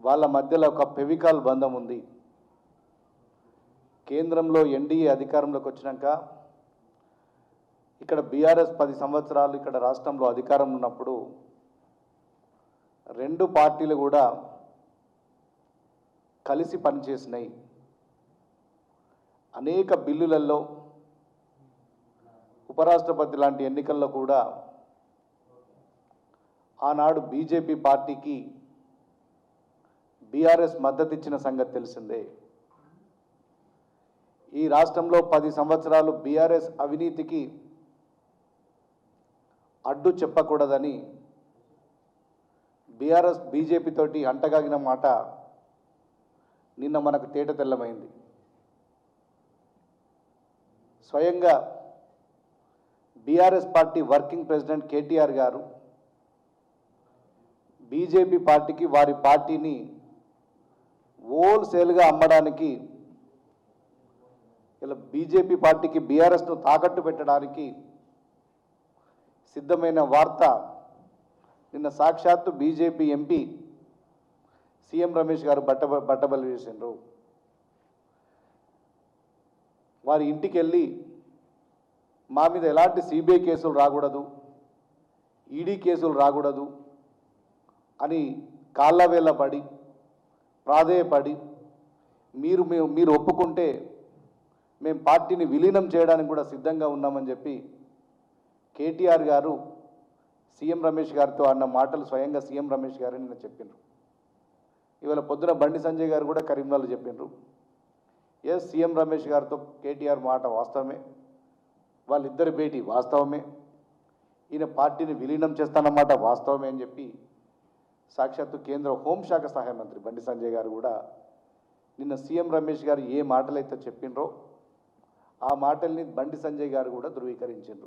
వాళ్ళ మధ్యలో ఒక ఫెవికాల్ బంధం ఉంది. కేంద్రంలో ఎన్డీఏ అధికారంలోకి వచ్చినాక ఇక్కడ బీఆర్ఎస్ 10 సంవత్సరాలు ఇక్కడ రాష్ట్రంలో అధికారం ఉన్నప్పుడు రెండు పార్టీలు కూడా కలిసి పనిచేసినాయి. అనేక బిల్లులలో ఉపరాష్ట్రపతి లాంటి ఎన్నికల్లో కూడా ఆనాడు బీజేపీ పార్టీకి బీఆర్ఎస్ మద్దతు ఇచ్చిన సంగతి తెలిసిందే. ఈ రాష్ట్రంలో 10 సంవత్సరాలు బీఆర్ఎస్ అవినీతికి అడ్డు చెప్పకూడదని బీఆర్ఎస్ బీజేపీ తోటి అంటగాగిన మాట నిన్న మనకు తేట తెల్లమైంది. స్వయంగా BRS party working president KTR గారు బీజేపీ పార్టీకి వారి పార్టీని హోల్సేల్గా అమ్మడానికి, ఇలా బీజేపీ పార్టీకి బీఆర్ఎస్ను తాకట్టు పెట్టడానికి సిద్ధమైన వార్త నిన్న సాక్షాత్తు బీజేపీ ఎంపీ సీఎం రమేష్ గారు బట్టబయలు చేసిండ్రు. వారి ఇంటికి వెళ్ళి మా మీద ఎలాంటి సిబిఐ కేసులు రాకూడదు, ఈడీ కేసులు రాకూడదు అని కాళ్ళవేళ్ళ పడి ప్రాధేయపడి మీరు ఒప్పుకుంటే మేము పార్టీని విలీనం చేయడానికి కూడా సిద్ధంగా ఉన్నామని చెప్పి కేటీఆర్ గారు సీఎం రమేష్ గారితో అన్న మాటలు స్వయంగా సీఎం రమేష్ గారు నిన్న చెప్పిండ్రు. ఇవాళ పొద్దున బండి సంజయ్ గారు కూడా కరీంనగర్లో చెప్పిండ్రు. ఎస్, సీఎం రమేష్ గారితో కేటీఆర్ మాట వాస్తవమే, వాళ్ళిద్దరి భేటీ వాస్తవమే, ఈయన పార్టీని విలీనం చేస్తానన్నమాట వాస్తవమే అని చెప్పి సాక్షాత్తు కేంద్ర హోంశాఖ సహాయ మంత్రి బండి సంజయ్ గారు కూడా నిన్న సీఎం రమేష్ గారు ఏ మాటలైతే చెప్పిండ్రో ఆ మాటల్ని బండి సంజయ్ గారు కూడా ధృవీకరించారు.